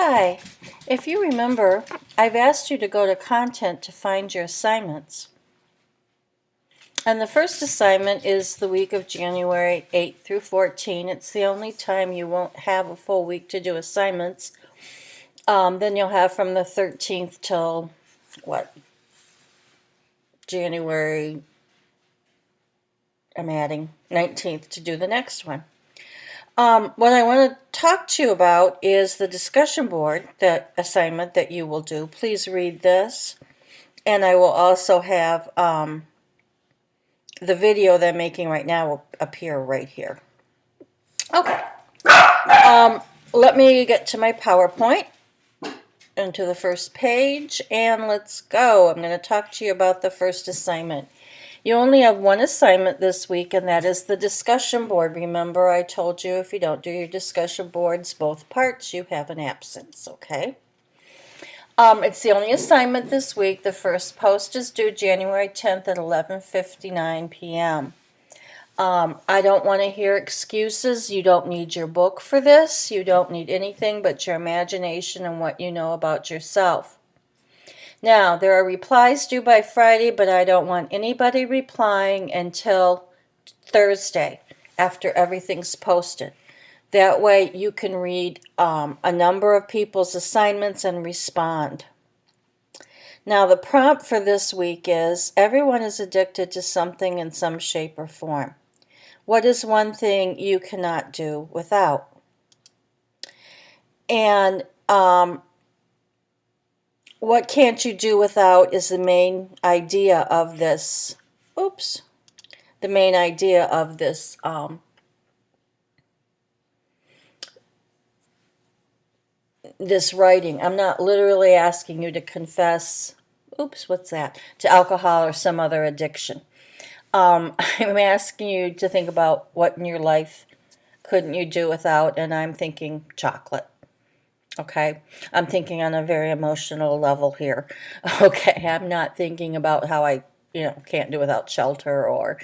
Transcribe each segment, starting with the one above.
Hi, if you remember, I've asked you to go to Content to find your assignments. And the first assignment is the week of January 8th through 14. It's the only time you won't have a full week to do assignments. Then you'll have from the 13th till, January, I'm adding 19th to do the next one. What I want to talk to you about is the discussion board, that assignment that you will do. Please read this. And I will also have the video that I'm making right now will appear right here. Okay. Let me get to my PowerPoint and to the first page, and let's go. I'm going to talk to you about the first assignment. You only have one assignment this week, and that is the discussion board. Remember, I told you if you don't do your discussion boards, both parts, you have an absence, okay? It's the only assignment this week. The first post is due January 10th at 11:59 p.m. I don't want to hear excuses. You don't need your book for this. You don't need anything but your imagination and what you know about yourself. Now, there are replies due by Friday, but I don't want anybody replying until Thursday after everything's posted. That way you can read a number of people's assignments and respond. Now, the prompt for this week is, everyone is addicted to something in some shape or form. What is one thing you cannot do without? And what can't you do without is the main idea of this. The main idea of this this writing. I'm not literally asking you to confess, to alcohol or some other addiction. I'm asking you to think about what in your life couldn't you do without, and I'm thinking chocolate. Okay, I'm thinking on a very emotional level here. Okay, I'm not thinking about how I, can't do without shelter or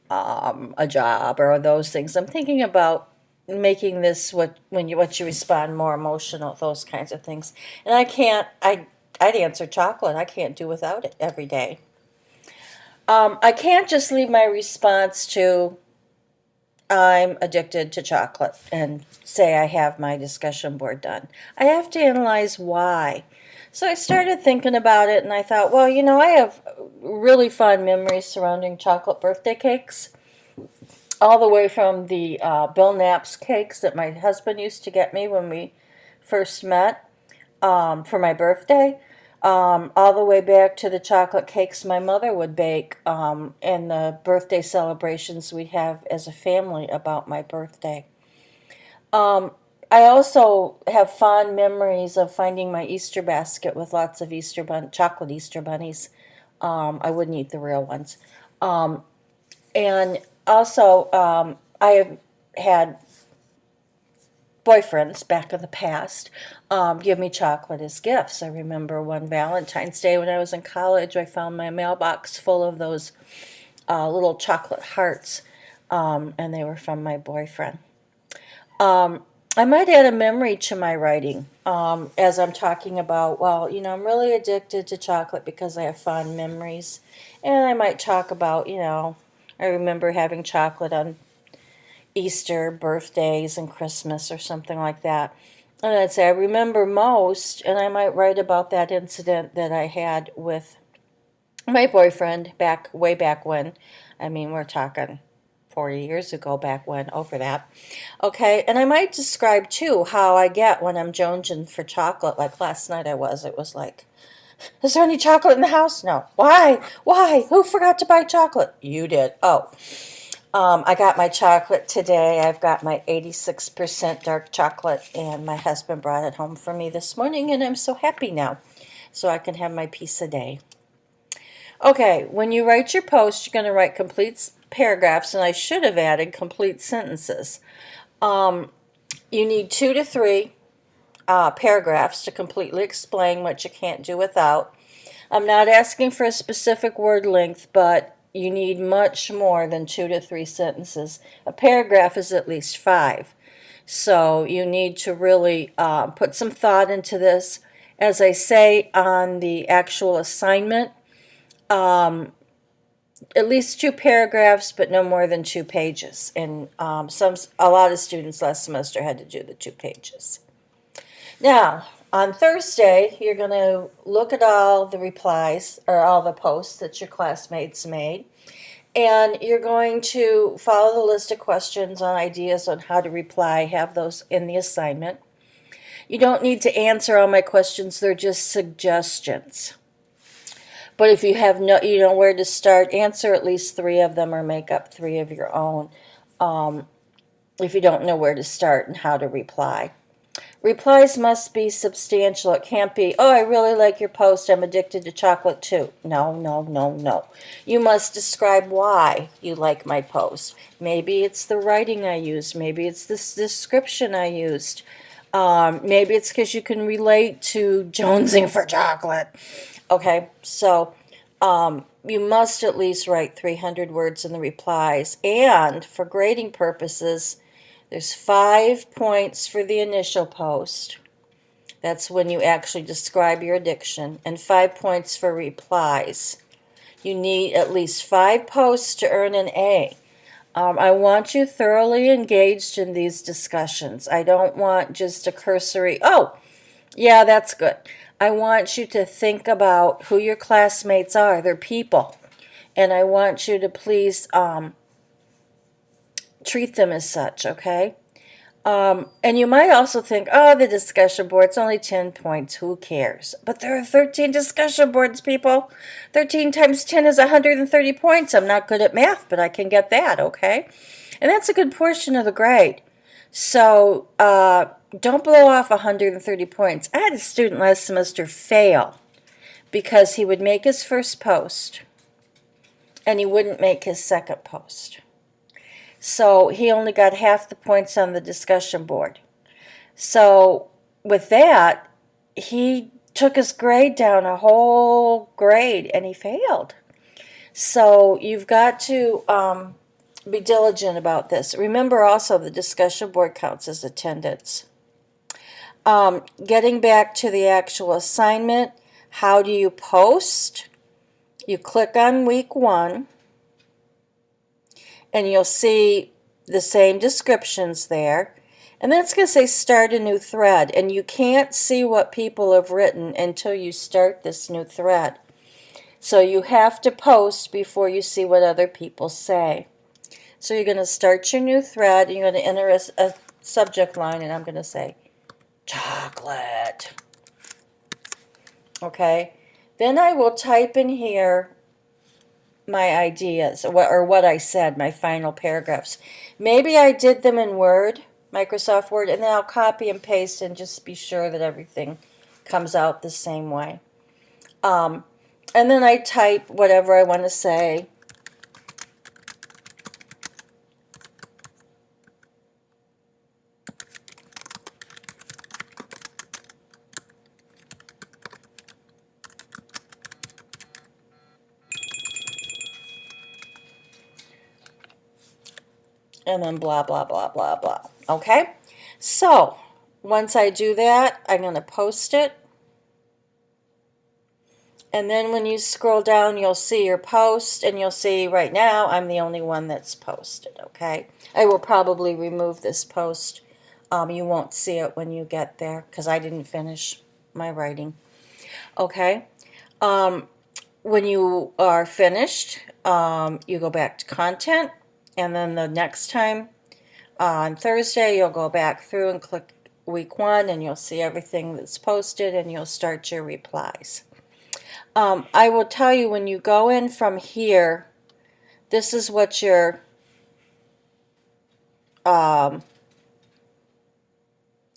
a job or those things. I'm thinking about making this what you respond more emotional, those kinds of things. And I'd answer chocolate. I can't do without it every day. I can't just leave my response to I'm addicted to chocolate and say I have my discussion board done. I have to analyze why. So I started thinking about it, and I thought, well, I have really fond memories surrounding chocolate birthday cakes, all the way from the Bill Knapp's cakes that my husband used to get me when we first met for my birthday, all the way back to the chocolate cakes my mother would bake and the birthday celebrations we'd have as a family about my birthday. I also have fond memories of finding my Easter basket with lots of chocolate Easter bunnies. I wouldn't eat the real ones. And also, I have had boyfriends back in the past give me chocolate as gifts. I remember one Valentine's Day when I was in college, I found my mailbox full of those little chocolate hearts, and they were from my boyfriend. I might add a memory to my writing as I'm talking about, I'm really addicted to chocolate because I have fond memories. And I might talk about, I remember having chocolate on Easter, birthdays, and Christmas or something like that. And I'd say I remember most, and I might write about that incident that I had with my boyfriend way back when. I mean, we're talking 40 years ago back when, over that. Okay, and I might describe, too, how I get when I'm jonesing for chocolate. Like last night it was like, is there any chocolate in the house? No. Why? Who forgot to buy chocolate? You did. Oh. I got my chocolate today. I've got my 86% dark chocolate, and my husband brought it home for me this morning, and I'm so happy now. So I can have my piece a day. Okay, when you write your post, you're going to write complete paragraphs, and I should have added complete sentences. You need 2 to 3 paragraphs to completely explain what you can't do without. I'm not asking for a specific word length, but you need much more than 2 to 3 sentences. A paragraph is at least 5. So you need to really put some thought into this. As I say on the actual assignment, at least 2 paragraphs, but no more than 2 pages. And a lot of students last semester had to do the 2 pages. Now, on Thursday, you're going to look at all the replies or all the posts that your classmates made. And you're going to follow the list of questions on ideas on how to reply, have those in the assignment. You don't need to answer all my questions, they're just suggestions. But if you have you know where to start, answer at least 3 of them or make up 3 of your own if you don't know where to start and how to reply. Replies must be substantial. It can't be, oh, I really like your post. I'm addicted to chocolate too. No, no, no, no. You must describe why you like my post. Maybe it's the writing I used. Maybe it's this description I used. Maybe it's because you can relate to jonesing for chocolate. Okay, so you must at least write 300 words in the replies. And for grading purposes, there's 5 points for the initial post. That's when you actually describe your addiction. And 5 points for replies. You need at least 5 posts to earn an A. I want you thoroughly engaged in these discussions. I don't want just a cursory, oh, yeah, that's good. I want you to think about who your classmates are. They're people. And I want you to please treat them as such, okay? And you might also think, oh, the discussion board, it's only 10 points, who cares? But there are 13 discussion boards, people. 13 times 10 is 130 points. I'm not good at math, but I can get that, okay? And that's a good portion of the grade. So don't blow off 130 points. I had a student last semester fail because he would make his first post and he wouldn't make his second post. So he only got half the points on the discussion board. So with that, he took his grade down a whole grade and he failed. So you've got to be diligent about this. Remember also the discussion board counts as attendance. Getting back to the actual assignment, how do you post? You click on week 1. And you'll see the same descriptions there. And then it's going to say start a new thread. And you can't see what people have written until you start this new thread. So you have to post before you see what other people say. So you're going to start your new thread. And you're going to enter a subject line. And I'm going to say chocolate. Okay. Then I will type in here my ideas, or what I said, my final paragraphs. Maybe I did them in Word, Microsoft Word, and then I'll copy and paste and just be sure that everything comes out the same way. And then I type whatever I want to say. And then blah, blah, blah, blah, blah. Okay? So, once I do that, I'm going to post it. And then when you scroll down, you'll see your post. And you'll see right now, I'm the only one that's posted. Okay? I will probably remove this post. You won't see it when you get there because I didn't finish my writing. Okay? When you are finished, you go back to content. And then the next time, on Thursday, you'll go back through and click week 1, and you'll see everything that's posted, and you'll start your replies. I will tell you, when you go in from here, this is what your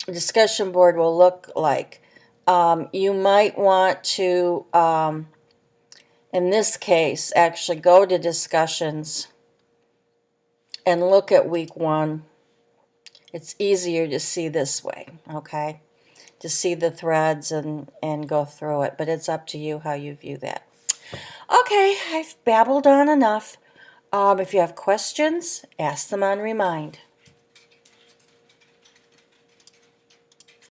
discussion board will look like. You might want to, in this case, actually go to discussions and look at week 1. It's easier to see this way, okay? To see the threads and go through it, but it's up to you how you view that. Okay, I've babbled on enough. If you have questions, ask them on Remind.